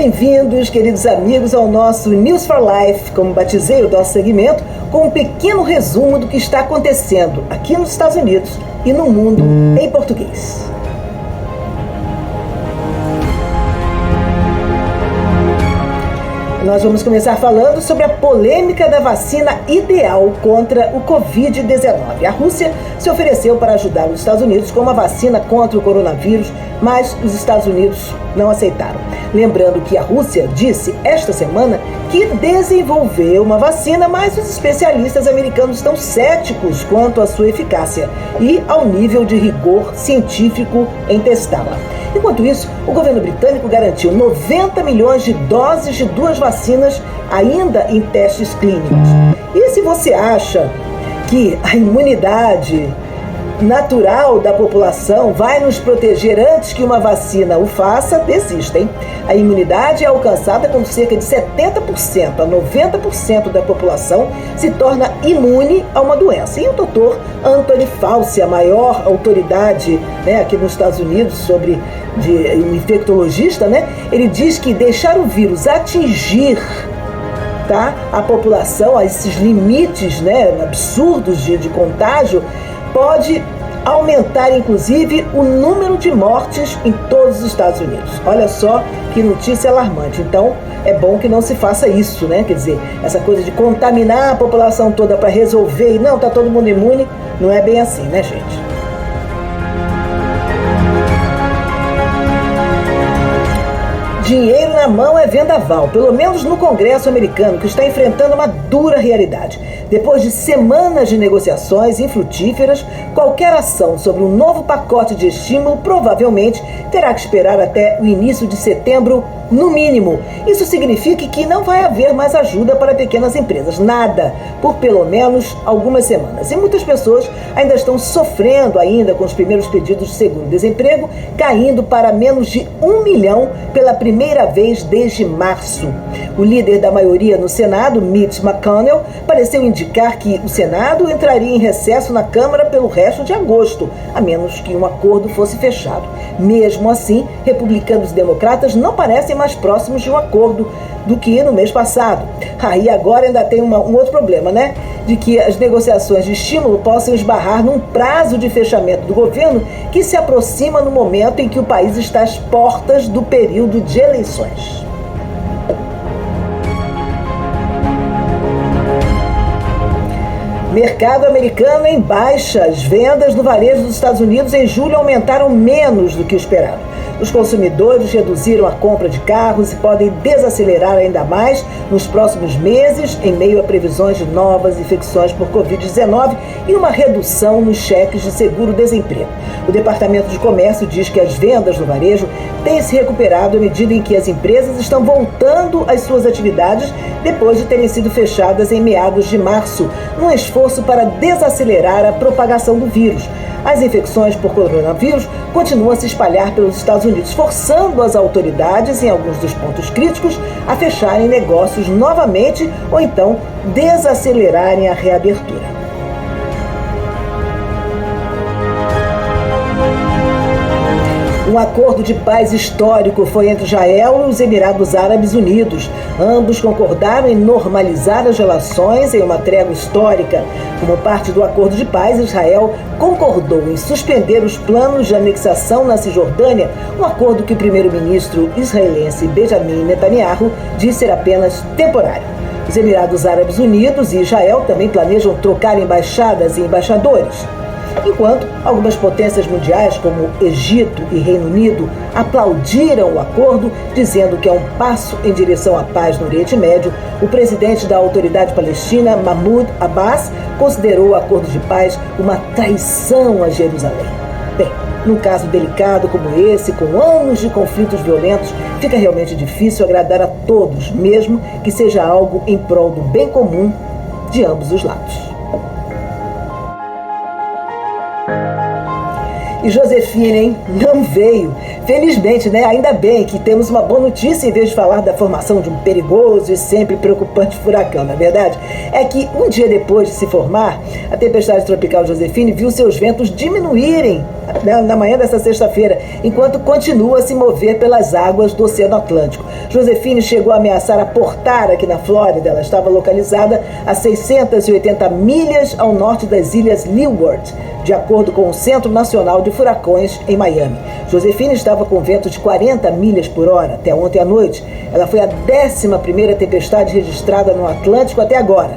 Bem-vindos, queridos amigos, ao nosso News for Life, como batizei o nosso segmento, com um pequeno resumo do que está acontecendo aqui nos Estados Unidos e no mundo em português. Nós vamos começar falando sobre a polêmica da vacina ideal contra o Covid-19. A Rússia se ofereceu para ajudar os Estados Unidos com uma vacina contra o coronavírus, mas os Estados Unidos não aceitaram. Lembrando que a Rússia disse esta semana que desenvolveu uma vacina, mas os especialistas americanos estão céticos quanto à sua eficácia e ao nível de rigor científico em testá-la. Enquanto isso, o governo britânico garantiu 90 milhões de doses de duas vacinas ainda em testes clínicos. E se você acha que a imunidade natural da população vai nos proteger antes que uma vacina o faça, desista, hein? A imunidade é alcançada quando cerca de 70% a 90% da população se torna imune a uma doença. E o doutor Anthony Fauci, a maior autoridade, aqui nos Estados Unidos um infectologista, ele diz que deixar o vírus atingir a população, a esses limites absurdos de contágio, pode aumentar, inclusive, o número de mortes em todos os Estados Unidos. Olha só que notícia alarmante. Então, é bom que não se faça isso, Quer dizer, essa coisa de contaminar a população toda para resolver e não, tá todo mundo imune, não é bem assim, gente? Dinheiro na mão é vendaval, pelo menos no Congresso americano, que está enfrentando uma dura realidade. Depois de semanas de negociações infrutíferas, qualquer ação sobre um novo pacote de estímulo provavelmente terá que esperar até o início de setembro, no mínimo. Isso significa que não vai haver mais ajuda para pequenas empresas, nada, por pelo menos algumas semanas. E muitas pessoas ainda estão sofrendo ainda com os primeiros pedidos de seguro-desemprego, caindo para menos de 1 milhão pela primeira vez desde março. O líder da maioria no Senado, Mitch McConnell, pareceu indicar que o Senado entraria em recesso na Câmara pelo resto de agosto, a menos que um acordo fosse fechado. Mesmo assim, republicanos e democratas não parecem mais próximos de um acordo do que no mês passado. E agora ainda tem um outro problema, de que as negociações de estímulo possam esbarrar num prazo de fechamento do governo que se aproxima no momento em que o país está às portas do período de eleições. Mercado americano em baixa. As vendas no varejo dos Estados Unidos em julho aumentaram menos do que o esperado. Os consumidores reduziram a compra de carros e podem desacelerar ainda mais nos próximos meses, em meio a previsões de novas infecções por Covid-19 e uma redução nos cheques de seguro-desemprego. O Departamento de Comércio diz que as vendas no varejo têm se recuperado à medida em que as empresas estão voltando às suas atividades depois de terem sido fechadas em meados de março, num esforço para desacelerar a propagação do vírus. As infecções por coronavírus continuam a se espalhar pelos Estados Unidos, forçando as autoridades, em alguns dos pontos críticos, a fecharem negócios novamente ou então desacelerarem a reabertura. Um acordo de paz histórico foi entre Israel e os Emirados Árabes Unidos. Ambos concordaram em normalizar as relações em uma trégua histórica. Como parte do acordo de paz, Israel concordou em suspender os planos de anexação na Cisjordânia, um acordo que o primeiro-ministro israelense Benjamin Netanyahu disse ser apenas temporário. Os Emirados Árabes Unidos e Israel também planejam trocar embaixadas e embaixadores. Enquanto algumas potências mundiais, como Egito e Reino Unido, aplaudiram o acordo, dizendo que é um passo em direção à paz no Oriente Médio, o presidente da Autoridade Palestina, Mahmoud Abbas, considerou o acordo de paz uma traição a Jerusalém. Bem, num caso delicado como esse, com anos de conflitos violentos, fica realmente difícil agradar a todos, mesmo que seja algo em prol do bem comum de ambos os lados. E Josefine, hein? Não veio. Felizmente, né? Ainda bem que temos uma boa notícia em vez de falar da formação de um perigoso e sempre preocupante furacão, na verdade. É que um dia depois de se formar, a tempestade tropical Josefine viu seus ventos diminuírem na manhã dessa sexta-feira, enquanto continua a se mover pelas águas do Oceano Atlântico. Josefine chegou a ameaçar aportar aqui na Flórida. Ela estava localizada a 680 milhas ao norte das ilhas Leeward, de acordo com o Centro Nacional de Furacões em Miami. Josefine estava com vento de 40 milhas por hora até ontem à noite. Ela foi a 11ª tempestade registrada no Atlântico até agora.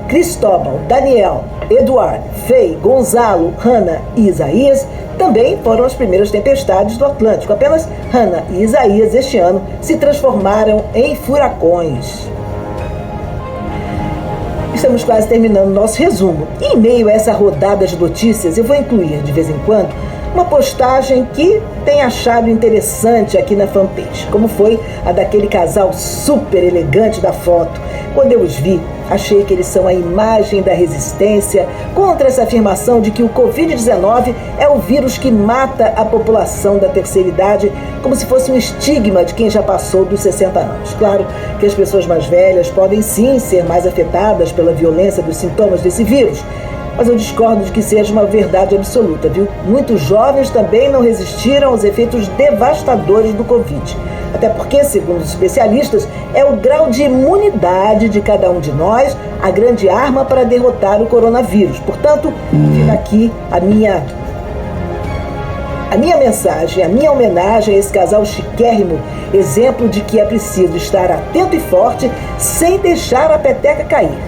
Cristóbal, Daniel, Eduardo, Faye, Gonzalo, Hannah e Isaías também foram as primeiras tempestades do Atlântico. Apenas Hannah e Isaías este ano se transformaram em furacões. Estamos quase terminando nosso resumo. E em meio a essa rodada de notícias, eu vou incluir de vez em quando uma postagem que tem achado interessante aqui na fanpage, como foi a daquele casal super elegante da foto. Quando eu os vi, achei que eles são a imagem da resistência contra essa afirmação de que o Covid-19 é o vírus que mata a população da terceira idade, como se fosse um estigma de quem já passou dos 60 anos. Claro que as pessoas mais velhas podem sim ser mais afetadas pela violência dos sintomas desse vírus, mas eu discordo de que seja uma verdade absoluta, viu? Muitos jovens também não resistiram aos efeitos devastadores do Covid. Até porque, segundo os especialistas, é o grau de imunidade de cada um de nós a grande arma para derrotar o coronavírus. Portanto, fica aqui a minha mensagem, a minha homenagem a esse casal chiquérrimo, exemplo de que é preciso estar atento e forte sem deixar a peteca cair.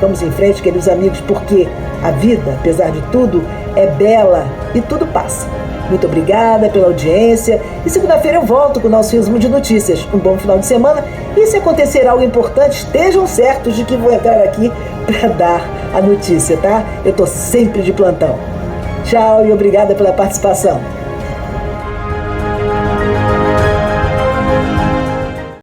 Vamos em frente, queridos amigos, porque a vida, apesar de tudo, é bela e tudo passa. Muito obrigada pela audiência e segunda-feira eu volto com o nosso resumo de notícias. Um bom final de semana e se acontecer algo importante, estejam certos de que vou entrar aqui para dar a notícia, tá? Eu tô sempre de plantão. Tchau e obrigada pela participação.